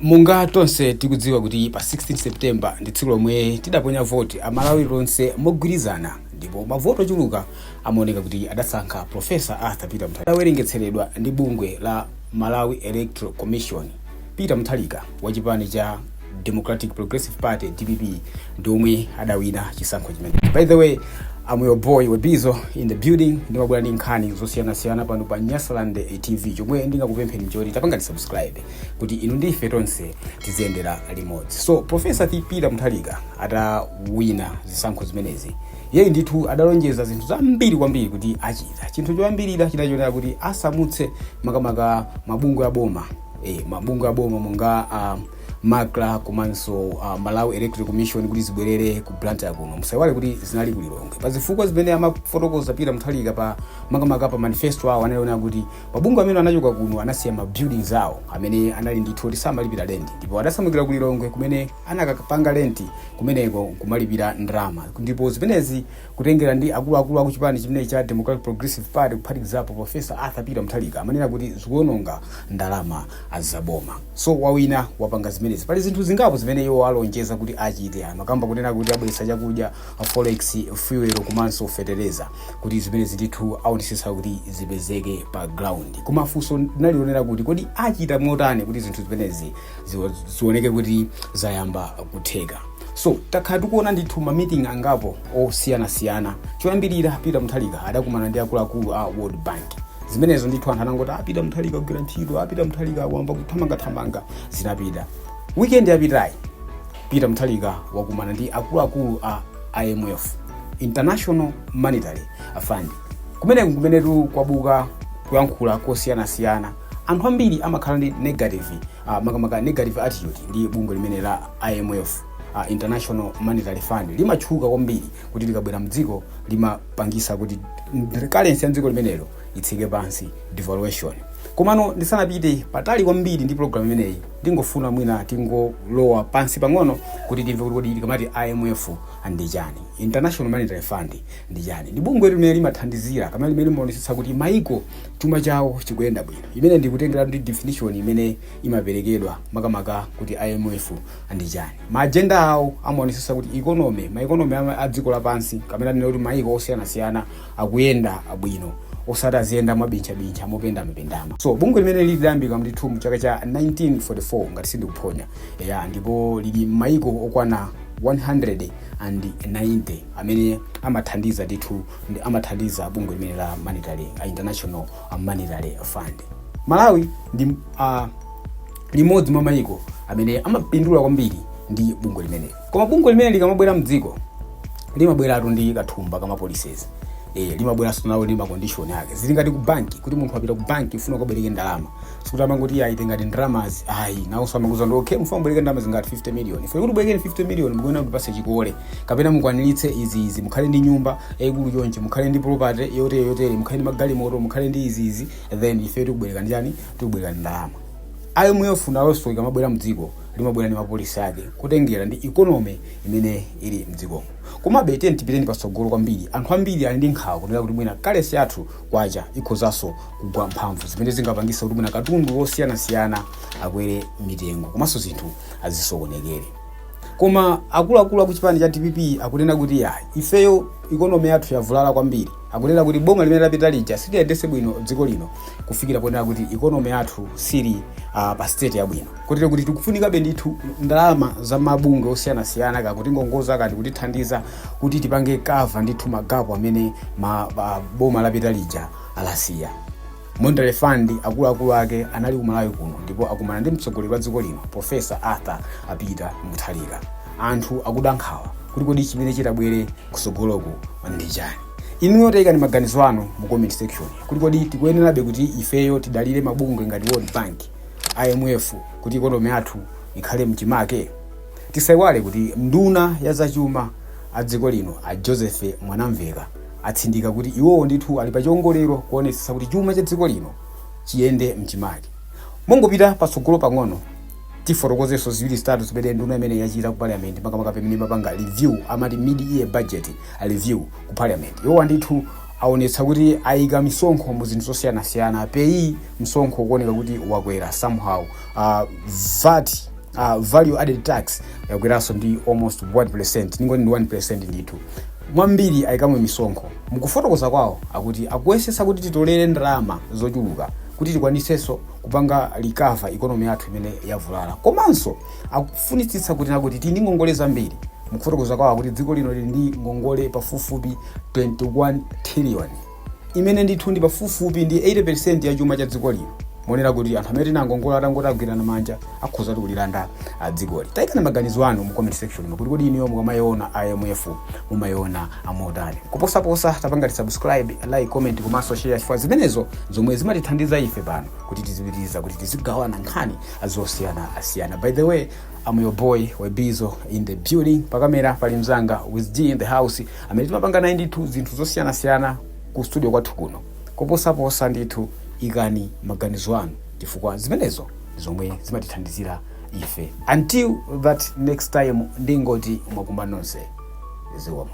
Munga tonse tikudziwa kuti pa 16 September ndi tsiku lomwe tidaponya voti amalawi lonse mogwirizana ndipo mavoto ochuluka amaoneka kuti adasankha Profesa Arthur Peter Muthalika awerengetseredwa ndi bungwe la Malawi Electoral Commission. Peter Muthalika wa chipani cha Democratic Progressive Party DPP ndomwe adawina chisankho chimene. By the way, I'm your boy Webizo in the building. Ndimabwera ndi nkhani zosiyana pano pa Nyasaland TV chomwe ndingakupempheni mchoti tapangani subscribe kuti inu ndife tonse tiziyendera limodzi. So Professor Peter Muthalika adawina zisankho zimenezi. Yeye ndithu adalonjeza zinthu zambiri kwambiri kuti achita. Chinthu choyambirira chidachionera kuti asamutse makamaka mabungwe ya boma. Mabungwe ya boma monga Makla komanso Malawi Electoral Commission kuti zibwerere ku branch ya kuno. Musaiwale kuti zinali kulilonge. Pazifukwa zimene amafotokoza Peter Muthalika pa makamaka pa manifesto awo anaona kuti mabungwe amene anachoka kuno anasiya ma buildings awo amene anali ndithu samalipira rent. Ndipo adasamukira kulilonge kumene anakapanga rent kumeneko kumalipira ndrama. Ndipo zimenezi kutengera ndi akuluakulu aku chipani chimene cha Democratic Progressive Party kuphatikizapo Professor Arthur Peter Muthalika amanena kuti zikuononga ndalama azaboma. So wawina wapanga zimene pali zinthu zingapo zimene iwo alonjeza kuti achite. Makamba kunena kuti abweretsa chakudya, forex, fuel komanso fertilizer kuti zimene zithu aonesesa kuti zipezeke pa ground. Koma funso linalionera kuti kodi achita motani kuti zinthu zimenezi zioneke kuti zayamba kutheka. So takhala tikuona ndithu ma meeting angapo osiyana. Choyambirira Peter Muthalika adakumana ndi akuluakulu a World Bank. Zimenezo ndithu anthu anangoti Peter Muthalika kugwira ntchito, Peter Muthalika wamba kuthamanga zinapita. Weekend yapitayi Peter Muthalika wakumana ndi akuluakulu a IMF, International Monetary Fund. Kumenetu kwabuka kuyankhula kosiyana. Anthu ambiri amakhala ndi makamaka negative attitude ndi bungwe limene la IMF, International Monetary Fund. Limatchuka kwambiri kuti likabwera mdziko limapangisa kuti currency ya mdziko limenelo itsike pansi, devaluation. Komano ndisanapite patali kwambiri ndi program imeneyi ndingofuna mwina tingolowa pansi pang'ono kuti timve kuti likamati IMF ndi chani, International Monetary Fund ndi chani. Ndi bungwe limene limathandizira kamene limene limaonetsa kuti maiko chuma chawo chikuyenda bwino. Imene ndikutengera ndi definition imene imaperekedwa makamaka kuti IMF ndi chani. Ma agenda awo amaonetsa kuti ma-economy a dziko lapansi kamene ndi kuti maiko osiyana akuyenda bwino, osati ziyenda mabincha mopenda mapendama. So bungwe limene lidayambika ndithu mu chaka cha 1944 ngati sindikuphonya. Ndipo lili maiko okwana 190 amene amathandiza ndithu amathandiza bungwe limene la International Monetary Fund. Malawi ndi limodzi mwa maiko amene amapindula kwambiri ndi bungwe limene. Koma bungwe limene likamabwera mdziko limabweratu ndi kathumba kama policies. Limabwera nawo ndi ma condition yake. Zili ngati ku banki kuti munthu apita ku banki ufuna kubereka ndalama. Sikuti amangoti ayi ngati ndalamazi nawo samakuza ndo okay mufuna kubereka ndalama zingati 50 million. Ife kuti ubereke 50 million mukuyena kupasa chikole kapena mukwaniritse izi mukhale ndi nyumba yaikulu chonchi, mukhale ndi property yotere, mukhale ndi magalimoto, mukhale ndi izi, then ife tikubereka ndani tikubereka ndalama. IMF nawonso ikamabwera mdziko limabwera ndi mapolisi ake kutengera ndi economy imene ili mdziko. Komabe tipiteni patsogolo kwambiri. Anthu ambiri ali ndi nkhawa kunena kuti mwina currency yathu kwacha ikhozanso kugwa mphamvu zimene zingapangisa kuti mwina katundu osiyana akwere mitengo komanso zinthu azisokonekere. Koma akuluakulu aku chipani cha DPP akunena kuti ifeyo economy yathu yavulala kwambiri. Akunena kuti boma limene lapita lija siliyendese bwino dziko lino kufikira ponena kuti economy yathu sili pa state yabwino. Kotero kuti tikufunikabe ndithu ndalama za mabungwe osiyana kakuti ngongoza kati kuti thandiza kuti tipange cover ndithu magapo amene boma lapita lija alasiya. Monetary Fund akuluakulu ake anali ku Malawi kuno ndipo akumana ndi mtsogoleri wa dziko lino Professor Arthur Peter Muthalika. Anthu akudankhawa kuti kodi chimene chitabwere kusogoloko ndi chani. Inuyo tayika ni maganizo anu mu comment section kuti kodi tikuyenerabe kuti ifeyo tidalire mabungwe ngati World Bank, IMF kuti economy yathu ikhale mchimake. Tisaiwale kuti nduna ya zachuma a dziko lino a Joseph Mwanamveka atsindika kuti iwowo ndithu ali pa chiongolero kuonetsa kuti chuma cha dziko lino chiyende mchimake. Mongopita patsogolo pang'ono tifotokozeso ziwiri zitatu zimene nduna imene yachita ku parliament makamaka pamene mapanga review amati mid-year budget review ku parliament. Iwo ndithu aonetsa kuti ayika misonkho mu zinthu zosiyanasiyana, peyi msonkho kuoneka kuti wakwera somehow. VAT, value added tax, yakweraso ndi almost 1%, ningoni ndi 1% ndithu. Mwambiri ayikamwe misonkho. Mukufotokoza kwawo akuti akuyesesa kuti titolere ndalama zochuluka kuti tikwanisenso kupanga recover economy yathu imene yavulala. Komanso akufunitsitsa kuti nakuti tini ngongole zambiri. Mukufotokoza kwawo kuti dziko lino lili ndi ngongole pafupifupi 21 trillion. Imene ndithu ndi pafupifupi ndi 80% ya chuma cha dziko lino. Monera kuti anthu amene tina ngongole atangoti agwirana manja akhoza kulilanda dziko lino. Tayikani maganizo anu mu comment section kuti kodi iniyo mukamayona IMF mumayona amodani. Kuposaposa tapanga subscribe, like, comment komanso share chifukwa zimenezo zomwe zimatithandiza ife pano kuti tizipitiriza kuti tizigawana nkhani asiyana. By the way, I'm your boy Webizo in the building. Pakamera pali mzanga with G in the house. Amene timapanga 92 zinthu zosiyana ku studio kwathu kuno. Kuposaposa ndithu ikani maganizo anu chifukwa zimenezo zomwe zimatithandizira ife. Until that next time, ndingoti mwakumba nonse ziwamo.